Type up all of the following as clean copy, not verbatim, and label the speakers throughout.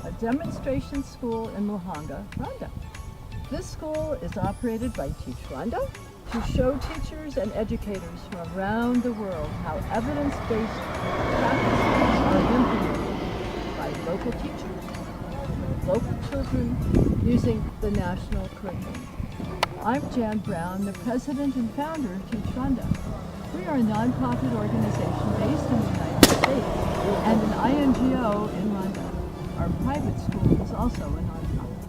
Speaker 1: a demonstration school in Muhanga, Rwanda. This school is operated by Teach Rwanda to show teachers and educators from around the world how evidence-based practices are implemented by local teachers, local children, using the national curriculum. I'm Jan Brown, the president and founder of Teach Rwanda. We are a nonprofit organization based in the United States and an INGO in Rwanda. Our private school is also a nonprofit.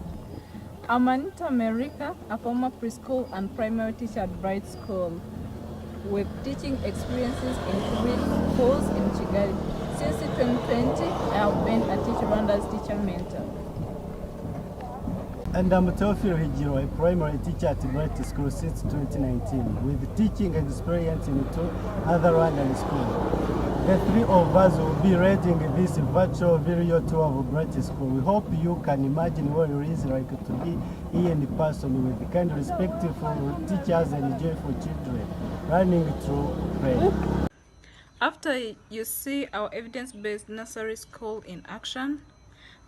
Speaker 2: I'm Anita America, a former preschool and primary teacher at Bright School, with teaching experiences in 3 schools in Kigali. Since 2020, I have been a Teach Rwanda's teacher mentor.
Speaker 3: And I'm Teofilo Higiro, a primary teacher at Bright School since 2019, with teaching experience in 2 other Rwandan schools. The 3 of us will be reading this virtual video tour of Bright School. We hope you can imagine what it is like to be here in person with kind, respectful teachers and joyful children running through play.
Speaker 2: After you see our evidence-based nursery school in action,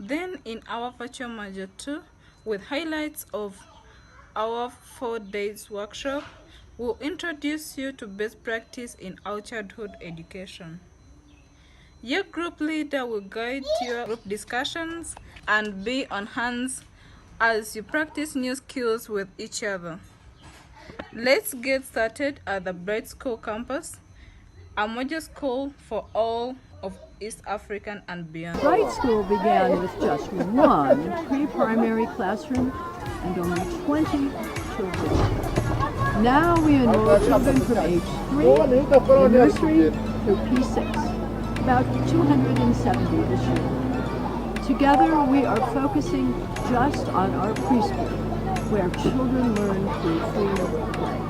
Speaker 2: then in our virtual module 2, with highlights of our 4 days workshop, we'll introduce you to best practice in our childhood education. Your group leader will guide your group discussions and be on hands as you practice new skills with each other. Let's get started at the Bright School campus, a model school for all of East African and beyond.
Speaker 1: Bright School began with just 1 pre-primary classroom and only 20 children. Now we enroll children from age 3 in nursery through P6, about 270 this year. Together we are focusing just on our preschool, where children learn through free play.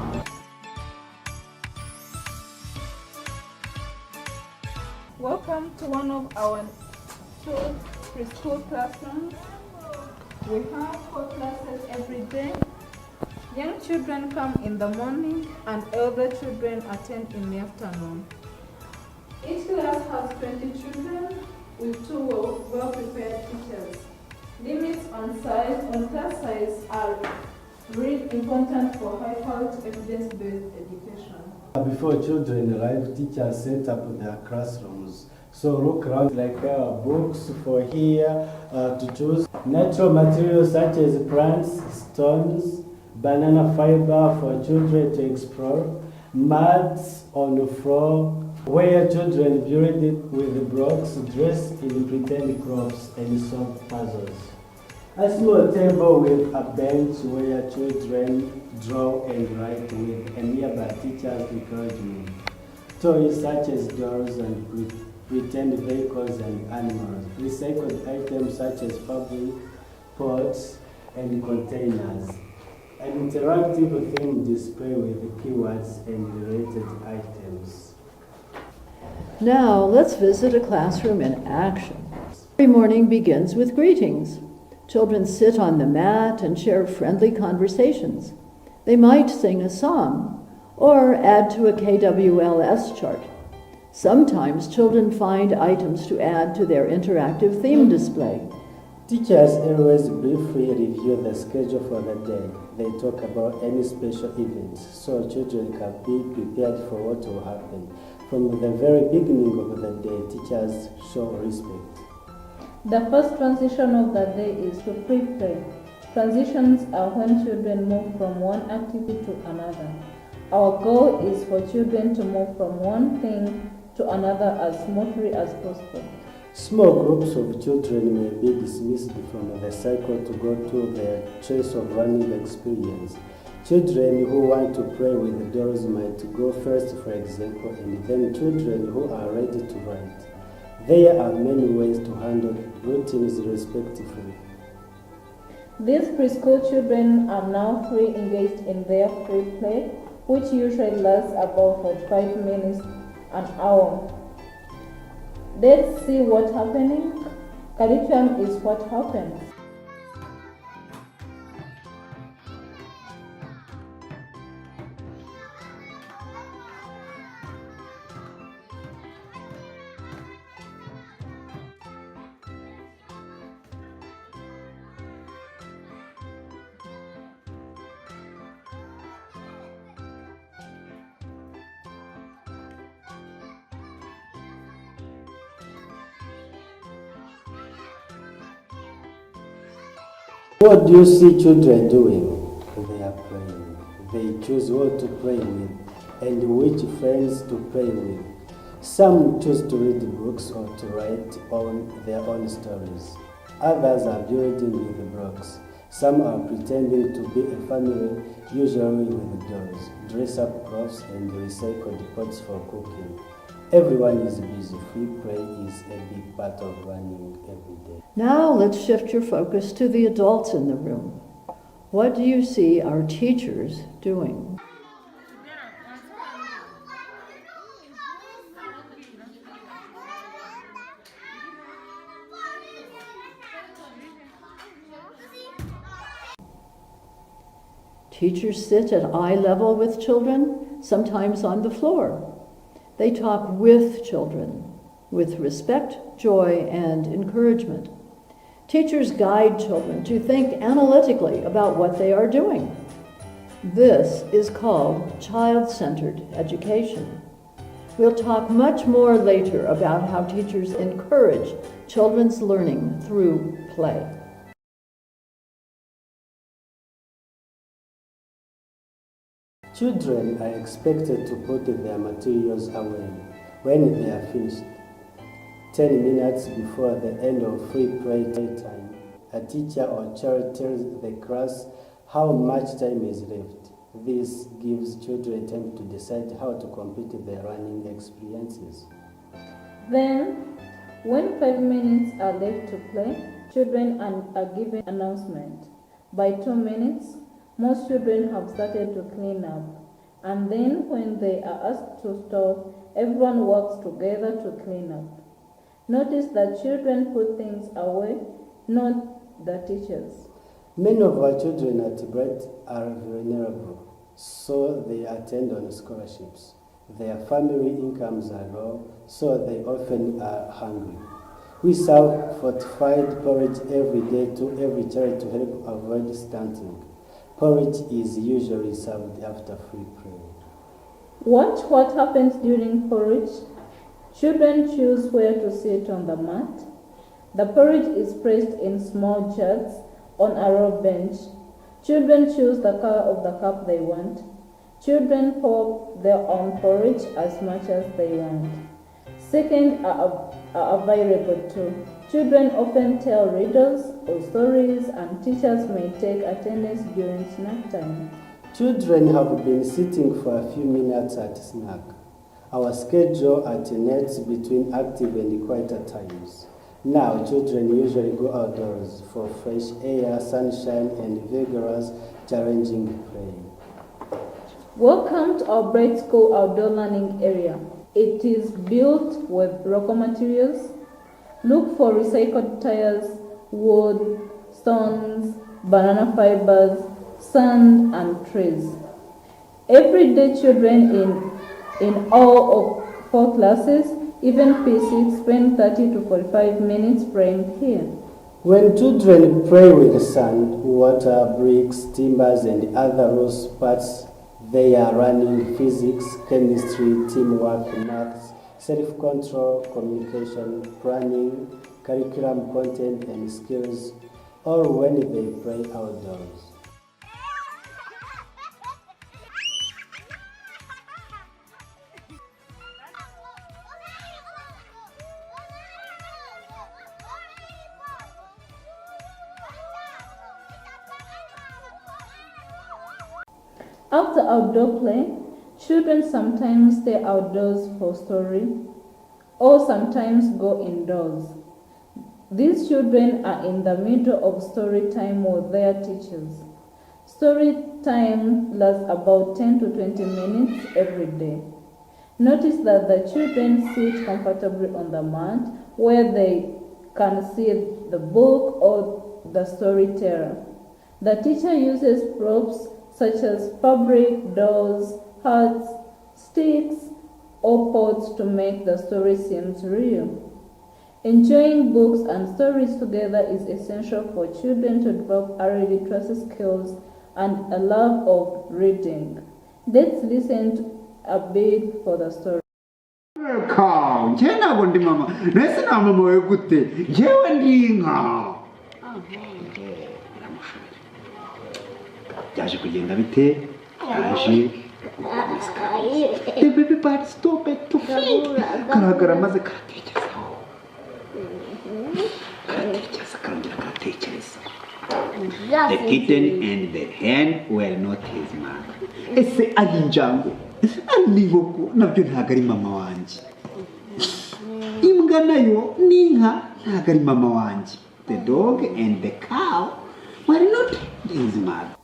Speaker 2: Welcome to one of our 2 preschool classrooms. We have 4 classes every day. Young children come in the morning and elder children attend in the afternoon. Each class has 20 children with 2 well-prepared teachers. Limits on class size are really important for high-quality evidence-based education.
Speaker 3: Before children arrive, teachers set up their classrooms. So look around, like books for here to choose. Natural materials such as plants, stones, banana fiber for children to explore. Mats on the floor where children build it with blocks dressed in pretend clothes and solve puzzles. A small table with a bench where children draw and write with a nearby teacher's encouragement. Toys such as dolls and pretend vehicles and animals. Recycled items such as fabric, pots, and containers. An interactive theme display with keywords and related items.
Speaker 1: Now let's visit a classroom in action. Every morning begins with greetings. Children sit on the mat and share friendly conversations. They might sing a song or add to a KWLS chart. Sometimes children find items to add to their interactive theme display.
Speaker 3: Teachers always briefly review the schedule for the day. They talk about any special events so children can be prepared for what will happen. From the very beginning of the day, teachers show respect.
Speaker 2: The first transition of the day is to pre-play. Transitions are when children move from one activity to another. Our goal is for children to move from one thing to another as smoothly as possible.
Speaker 3: Small groups of children may be dismissed from the cycle to go to their choice of learning experience. Children who want to play with dolls might go first, for example, and then children who are ready to write. There are many ways to handle routines respectively.
Speaker 2: These preschool children are now fully engaged in their free play, which usually lasts about 45 minutes, an hour. Let's see what's happening. Curriculum is what happens.
Speaker 3: What do you see children doing? They are playing. They choose what to play with and which friends to play with. Some choose to read books or to write on their own stories. Others are building with blocks. Some are pretending to be a family, usually with dolls, dress-up clothes, and recycled pots for cooking. Everyone is busy. Free play is a big part of running every day.
Speaker 1: Now let's shift your focus to the adults in the room. What do you see our teachers doing? Teachers sit at eye level with children, sometimes on the floor. They talk with children, with respect, joy, and encouragement. Teachers guide children to think analytically about what they are doing. This is called child-centered education. We'll talk much more later about how teachers encourage children's learning through play.
Speaker 3: Children are expected to put their materials away when they are finished. 10 minutes before the end of free play time, a teacher or child tells the class how much time is left. This gives children time to decide how to complete their learning experiences.
Speaker 2: Then, when 5 minutes are left to play, children are given an announcement. By 2 minutes, most children have started to clean up, and then when they are asked to stop, everyone works together to clean up. Notice that children put things away, not the teachers.
Speaker 3: Many of our children at Bright are vulnerable, so they attend on scholarships. Their family incomes are low, so they often are hungry. We serve fortified porridge every day to every child to help avoid stunting. Porridge is usually served after free play.
Speaker 2: Watch what happens during porridge. Children choose where to sit on the mat. The porridge is placed in small jugs on a row bench. Children choose the color of the cup they want. Children pour their own porridge as much as they want. Seconds are available too. Children often tell riddles or stories, and teachers may take attendance during snack time.
Speaker 3: Children have been sitting for a few minutes at snack. Our schedule alternates between active and quieter times. Now, children usually go outdoors for fresh air, sunshine, and vigorous, challenging play.
Speaker 2: Welcome to our Bright School outdoor learning area. It is built with local materials. Look for recycled tires, wood, stones, banana fibers, sand, and trees. Every day, children in all of 4 classes, even P6, spend 30 to 45 minutes playing here.
Speaker 3: When children play with sand, water, bricks, timbers, and other loose parts, they are learning physics, chemistry, teamwork, maths, self-control, communication, planning, curriculum content, and skills, all when they play outdoors.
Speaker 2: After outdoor play, children sometimes stay outdoors for story or sometimes go indoors. These children are in the middle of story time with their teachers. Story time lasts about 10 to 20 minutes every day. Notice that the children sit comfortably on the mat where they can see the book or the storyteller. The teacher uses props such as fabric, dolls, hearts, sticks, or pots to make the story seem real. Enjoying books and stories together is essential for children to develop early literacy skills and a love of reading. Let's listen to a bit for the story.
Speaker 4: byaje kugenda bite yaje everybody stop it to think karagara maze karatekerezaho karatekereza the kitten and the hen were not his mother. Ese ari injangwe ari inkoko nabyo ntabwo ari mama wanjye. Imbwa nayo n'inka ntabwo ari mama wanjye. The dog and the cow were not his mother.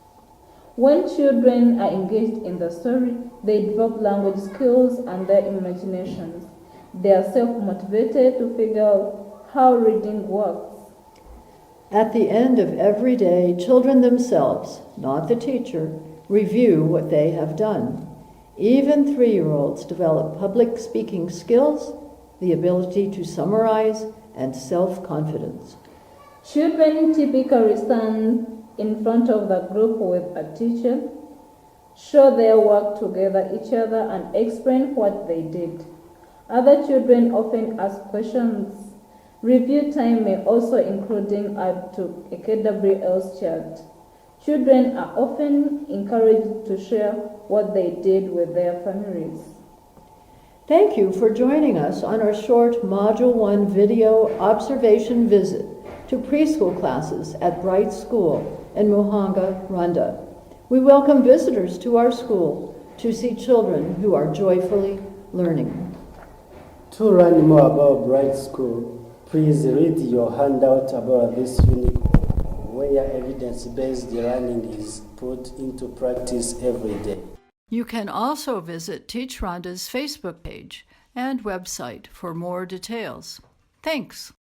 Speaker 2: When children are engaged in the story, they develop language skills and their imaginations. They are self-motivated to figure out how reading works.
Speaker 1: At the end of every day, children themselves, not the teacher, review what they have done. Even 3-year-olds develop public speaking skills, the ability to summarize, and self-confidence.
Speaker 2: Children typically stand in front of the group with a teacher, show their work together each other, and explain what they did. Other children often ask questions. Review time may also including up to a KWL's child. Children are often encouraged to share what they did with their families.
Speaker 1: Thank you for joining us on our short Module 1 video observation visit to preschool classes at Bright School in Muhanga, Rwanda. We welcome visitors to our school to see children who are joyfully learning.
Speaker 3: To learn more about Bright School, please read your handout about this unique where evidence-based learning is put into practice every day.
Speaker 1: You can also visit Teach Rwanda's Facebook page and website for more details. Thanks.